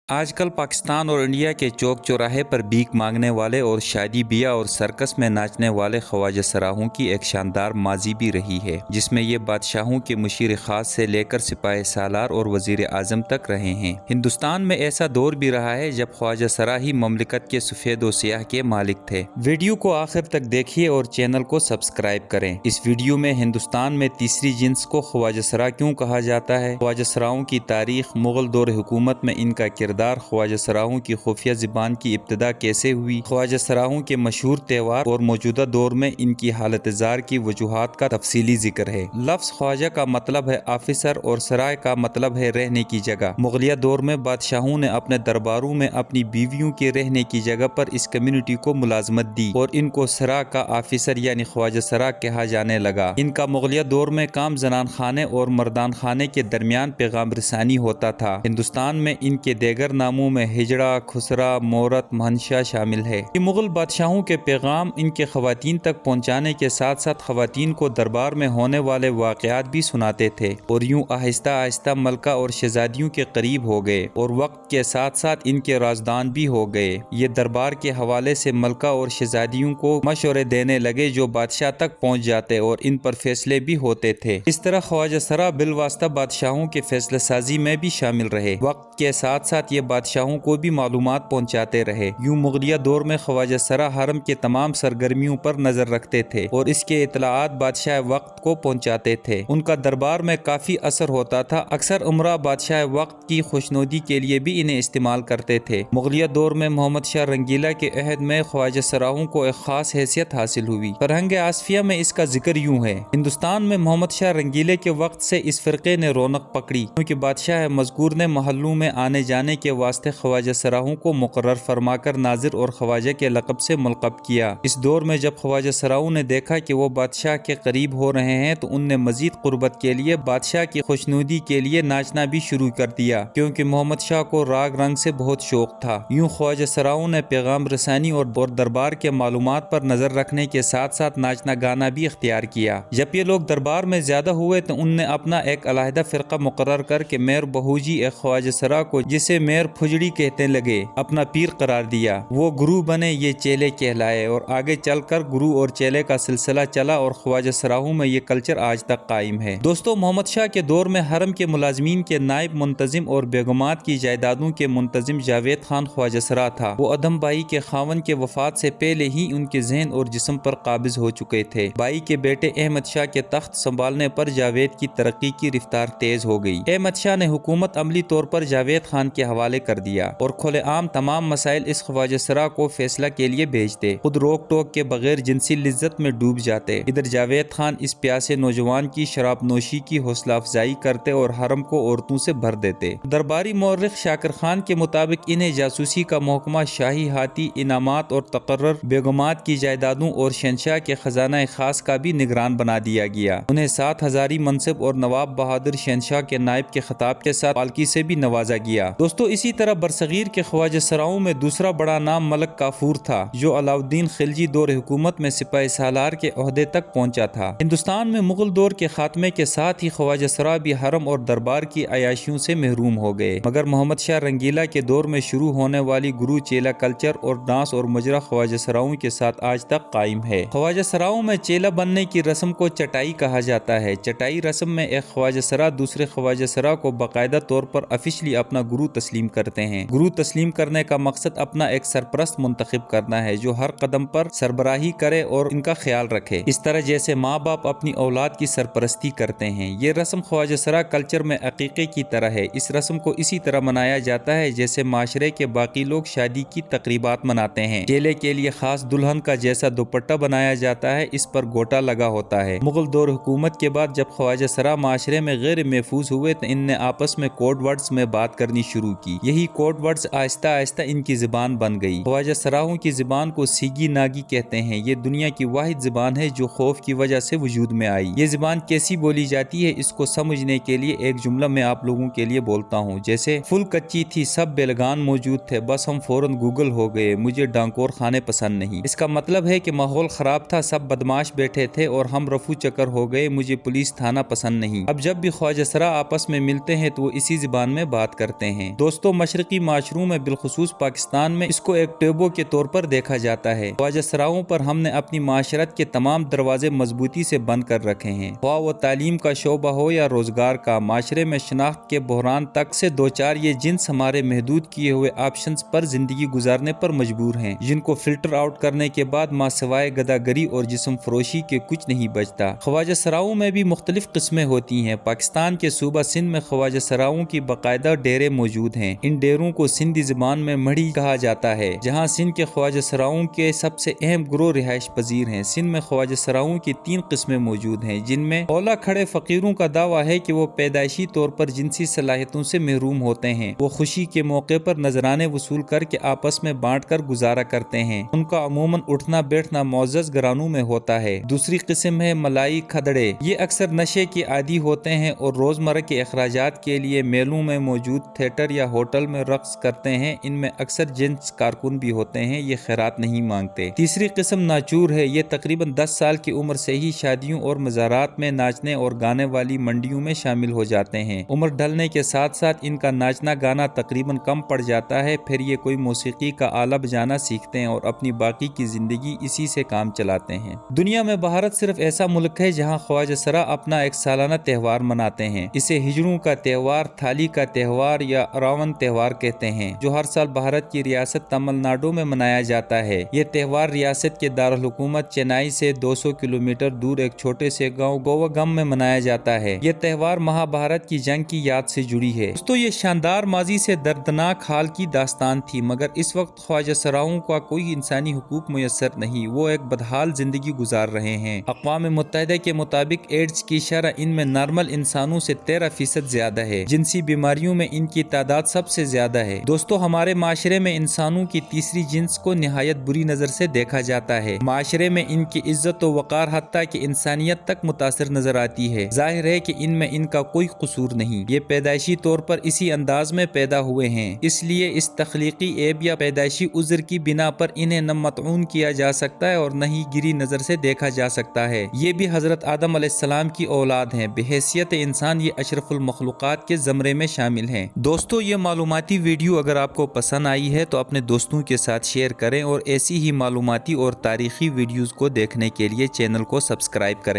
آج کل پاکستان اور انڈیا کے چوک چوراہے پر بھیک مانگنے والے اور شادی بیاہ اور سرکس میں ناچنے والے خواجہ سراہوں کی ایک شاندار ماضی بھی رہی ہے، جس میں یہ بادشاہوں کے مشیر خاص سے لے کر سپاہی سالار اور وزیر اعظم تک رہے ہیں۔ ہندوستان میں ایسا دور بھی رہا ہے جب خواجہ سرا ہی مملکت کے سفید و سیاہ کے مالک تھے۔ ویڈیو کو آخر تک دیکھیے اور چینل کو سبسکرائب کریں۔ اس ویڈیو میں ہندوستان میں تیسری جنس کو خواجہ سرا کیوں کہا جاتا ہے، خواجہ سراؤں کی تاریخ، مغل دور حکومت میں ان کا کردار، خواجہ سراہوں کی خفیہ زبان کی ابتدا کیسے ہوئی، خواجہ سراہوں کے مشہور تہوار اور موجودہ دور میں ان کی حالت زار کی وجوہات کا تفصیلی ذکر ہے۔ لفظ خواجہ کا مطلب ہے آفیسر اور سرائے کا مطلب ہے رہنے کی جگہ۔ مغلیہ دور میں بادشاہوں نے اپنے درباروں میں اپنی بیویوں کے رہنے کی جگہ پر اس کمیونٹی کو ملازمت دی اور ان کو سرا کا آفیسر یعنی خواجہ سرا کہا جانے لگا۔ ان کا مغلیہ دور میں کام زنان خانے اور مردان خانے کے درمیان پیغام رسانی ہوتا تھا۔ ہندوستان میں ان کے دیگر ناموں میں ہجڑا، خسرا، مورت، مہنشا شامل ہے۔ یہ مغل بادشاہوں کے پیغام ان کے خواتین تک پہنچانے کے ساتھ ساتھ خواتین کو دربار میں ہونے والے واقعات بھی سناتے تھے اور یوں آہستہ آہستہ ملکہ اور شہزادیوں کے قریب ہو گئے اور وقت کے ساتھ ساتھ ان کے رازدان بھی ہو گئے۔ یہ دربار کے حوالے سے ملکہ اور شہزادیوں کو مشورے دینے لگے جو بادشاہ تک پہنچ جاتے اور ان پر فیصلے بھی ہوتے تھے۔ اس طرح خواجہ سرا بالواسطہ بادشاہوں کے فیصلہ سازی میں بھی شامل رہے۔ وقت کے ساتھ ساتھ یہ بادشاہوں کو بھی معلومات پہنچاتے رہے۔ یوں مغلیہ دور میں خواجہ سرا حرم کے تمام سرگرمیوں پر نظر رکھتے تھے اور اس کے اطلاعات بادشاہ وقت کو پہنچاتے تھے۔ ان کا دربار میں کافی اثر ہوتا تھا۔ اکثر امراء بادشاہ وقت کی خوشنودی کے لیے بھی انہیں استعمال کرتے تھے۔ مغلیہ دور میں محمد شاہ رنگیلا کے عہد میں خواجہ سراہوں کو ایک خاص حیثیت حاصل ہوئی۔ فرہنگ آصفیہ میں اس کا ذکر یوں ہے: ہندوستان میں محمد شاہ رنگیلے کے وقت سے اس فرقے نے رونق پکڑی کیونکہ بادشاہ مذکور نے محلوں میں آنے جانے کے واسطے خواجہ سراہوں کو مقرر فرما کر ناظر اور خواجہ کے لقب سے ملقب کیا۔ اس دور میں جب خواجہ سراہوں نے دیکھا کہ وہ بادشاہ کے قریب ہو رہے ہیں تو ان نے مزید قربت کے لیے بادشاہ کی خوشنودی کے لیے ناچنا بھی شروع کر دیا، کیونکہ محمد شاہ کو راگ رنگ سے بہت شوق تھا۔ یوں خواجہ سراہوں نے پیغام رسانی اور دربار کے معلومات پر نظر رکھنے کے ساتھ ساتھ ناچنا گانا بھی اختیار کیا۔ جب یہ لوگ دربار میں زیادہ ہوئے تو ان نے اپنا ایک علیحدہ فرقہ مقرر کر کے میر بہوجی ایک خواجہ سرا کو، جسے میر پھجڑی کہتے لگے، اپنا پیر قرار دیا۔ وہ گرو بنے، یہ چیلے کہلائے اور آگے چل کر گرو اور چیلے کا سلسلہ چلا اور خواجہ سراہوں میں یہ کلچر آج تک قائم ہے۔ دوستو، محمد شاہ کے دور میں حرم کے ملازمین کے نائب منتظم اور بیگمات کی جائیدادوں کے منتظم جاوید خان خواجہ سرا تھا۔ وہ ادم بائی کے خاوند کے وفات سے پہلے ہی ان کے ذہن اور جسم پر قابض ہو چکے تھے۔ بائی کے بیٹے احمد شاہ کے تخت سنبھالنے پر جاوید کی ترقی کی رفتار تیز ہو گئی۔ احمد شاہ نے حکومت عملی طور پر جاوید خان کے حوالے کر دیا اور کھلے عام تمام مسائل اس خواجہ سرا کو فیصلہ کے لیے بھیجتے، خود روک ٹوک کے بغیر جنسی لذت میں ڈوب جاتے۔ ادھر جاوید خان اس پیاسے نوجوان کی شراب نوشی کی حوصلہ افزائی کرتے اور حرم کو عورتوں سے بھر دیتے۔ درباری مورخ شاکر خان کے مطابق انہیں جاسوسی کا محکمہ، شاہی ہاتھی، انعامات اور تقرر، بیگمات کی جائیدادوں اور شہنشاہ کے خزانہ خاص کا بھی نگران بنا دیا گیا۔ انہیں 7 ہزاری منصب اور نواب بہادر شہنشاہ کے نائب کے خطاب کے ساتھ پالکی سے بھی نوازا گیا۔ دوستو، اسی طرح برصغیر کے خواجہ سراؤں میں دوسرا بڑا نام ملک کافور تھا، جو علاؤالدین خلجی دور حکومت میں سپاہی سالار کے عہدے تک پہنچا تھا۔ ہندوستان میں مغل دور کے خاتمے کے ساتھ ہی خواجہ سرا بھی حرم اور دربار کی عیاشیوں سے محروم ہو گئے، مگر محمد شاہ رنگیلا کے دور میں شروع ہونے والی گرو چیلا کلچر اور ڈانس اور مجرا خواجہ سراؤں کے ساتھ آج تک قائم ہے۔ خواجہ سراؤں میں چیلا بننے کی رسم کو چٹائی کہا جاتا ہے۔ چٹائی رسم میں ایک خواجہ سرا دوسرے خواجہ سرا کو باقاعدہ طور پر آفیشلی اپنا گرو تسلیم کرتے ہیں۔ گرو تسلیم کرنے کا مقصد اپنا ایک سرپرست منتخب کرنا ہے جو ہر قدم پر سربراہی کرے اور ان کا خیال رکھے، اس طرح جیسے ماں باپ اپنی اولاد کی سرپرستی کرتے ہیں۔ یہ رسم خواجہ سرا کلچر میں عقیقے کی طرح ہے۔ اس رسم کو اسی طرح منایا جاتا ہے جیسے معاشرے کے باقی لوگ شادی کی تقریبات مناتے ہیں۔ چیلے کے لیے خاص دلہن کا جیسا دوپٹہ بنایا جاتا ہے، اس پر گوٹا لگا ہوتا ہے۔ مغل دور حکومت کے بعد جب خواجہ سرا معاشرے میں غیر محفوظ ہوئے تو ان نے آپس میں کوڈ ورڈز میں بات کرنی شروع کی۔ یہی کوڈ ورڈز آہستہ آہستہ ان کی زبان بن گئی۔ خواجہ سراہوں کی زبان کو سیگی ناگی کہتے ہیں۔ یہ دنیا کی واحد زبان ہے جو خوف کی وجہ سے وجود میں آئی۔ یہ زبان کیسی بولی جاتی ہے، اس کو سمجھنے کے لیے ایک جملہ میں آپ لوگوں کے لیے بولتا ہوں، جیسے: فل کچی تھی، سب بیلگان موجود تھے، بس ہم فوراً گوگل ہو گئے، مجھے ڈانکور خانے پسند نہیں۔ اس کا مطلب ہے کہ ماحول خراب تھا، سب بدماش بیٹھے تھے اور ہم رفو چکر ہو گئے، مجھے پولیس تھانہ پسند نہیں۔ اب جب بھی خواجہ سرا آپس میں ملتے ہیں تو وہ اسی زبان میں بات کرتے ہیں۔ دوستو، دوستوں مشرقی معاشروں میں بالخصوص پاکستان میں اس کو ایک ٹیبو کے طور پر دیکھا جاتا ہے۔ خواجہ سراؤں پر ہم نے اپنی معاشرت کے تمام دروازے مضبوطی سے بند کر رکھے ہیں، خواہ وہ تعلیم کا شعبہ ہو یا روزگار کا۔ معاشرے میں شناخت کے بحران تک سے دوچار یہ جنس ہمارے محدود کیے ہوئے آپشنز پر زندگی گزارنے پر مجبور ہیں، جن کو فلٹر آؤٹ کرنے کے بعد ماں سوائے گداگری اور جسم فروشی کے کچھ نہیں بچتا۔ خواجہ سراؤں میں بھی مختلف قسمیں ہوتی ہیں۔ پاکستان کے صوبہ سندھ میں خواجہ سراؤں کی باقاعدہ ڈیرے موجود ہیں۔ ان ڈیروں کو سندھی زبان میں مڑھی کہا جاتا ہے، جہاں سندھ کے خواجہ سراؤں کے سب سے اہم گروہ رہائش پذیر ہیں۔ سندھ میں خواجہ سراؤں کی 3 قسمیں موجود ہیں، جن میں اولا کھڑے فقیروں کا دعویٰ ہے کہ وہ پیدائشی طور پر جنسی صلاحیتوں سے محروم ہوتے ہیں۔ وہ خوشی کے موقع پر نذرانے وصول کر کے آپس میں بانٹ کر گزارا کرتے ہیں۔ ان کا عموماً اٹھنا بیٹھنا معزز گھرانوں میں ہوتا ہے۔ دوسری قسم ہے ملائی کھدڑے۔ یہ اکثر نشے کے عادی ہوتے ہیں اور روزمرہ کے اخراجات کے لیے میلوں میں موجود تھیٹر یا ہوٹل میں رقص کرتے ہیں۔ ان میں اکثر جنس کارکن بھی ہوتے ہیں، یہ خیرات نہیں مانگتے۔ تیسری قسم ناچور ہے۔ یہ تقریباً 10 سال کی عمر سے ہی شادیوں اور مزارات میں ناچنے اور گانے والی منڈیوں میں شامل ہو جاتے ہیں۔ عمر ڈھلنے کے ساتھ ساتھ ان کا ناچنا گانا تقریباً کم پڑ جاتا ہے، پھر یہ کوئی موسیقی کا آلہ بجانا سیکھتے ہیں اور اپنی باقی کی زندگی اسی سے کام چلاتے ہیں۔ دنیا میں بھارت صرف ایسا ملک ہے جہاں خواجہ سرا اپنا ایک سالانہ تہوار مناتے ہیں۔ اسے ہجڑوں کا تہوار، تھالی کا تہوار یا راون تہوار کہتے ہیں، جو ہر سال بھارت کی ریاست تمل ناڈو میں منایا جاتا ہے۔ یہ تہوار ریاست کے دارالحکومت چنئی سے 200 کلومیٹر دور ایک چھوٹے سے گاؤں گوواگم میں منایا جاتا ہے۔ یہ تہوار مہابھارت کی جنگ کی یاد سے جڑی ہے۔ دوستو یہ شاندار ماضی سے دردناک حال کی داستان تھی، مگر اس وقت خواجہ سراؤں کا کوئی انسانی حقوق میسر نہیں۔ وہ ایک بدحال زندگی گزار رہے ہیں۔ اقوام متحدہ کے مطابق ایڈز کی شرح ان میں نارمل انسانوں سے 13% زیادہ ہے۔ جنسی بیماریوں میں ان کی تعداد سب سے زیادہ ہے۔ دوستو ہمارے معاشرے میں انسانوں کی تیسری جنس کو نہایت بری نظر سے دیکھا جاتا ہے۔ معاشرے میں ان کی عزت و وقار حتیٰ کہ انسانیت تک متاثر نظر آتی ہے۔ ظاہر ہے کہ ان میں ان کا کوئی قصور نہیں، یہ پیدائشی طور پر اسی انداز میں پیدا ہوئے ہیں، اس لیے اس تخلیقی عیب یا پیدائشی عذر کی بنا پر انہیں نہ مطعون کیا جا سکتا ہے اور نہ ہی گری نظر سے دیکھا جا سکتا ہے۔ یہ بھی حضرت آدم علیہ السلام کی اولاد ہیں، بحیثیت انسان یہ اشرف المخلوقات کے زمرے میں شامل ہیں۔ دوستو یہ معلوماتی ویڈیو اگر آپ کو پسند آئی ہے تو اپنے دوستوں کے ساتھ شیئر کریں اور ایسی ہی معلوماتی اور تاریخی ویڈیوز کو دیکھنے کے لیے چینل کو سبسکرائب کریں۔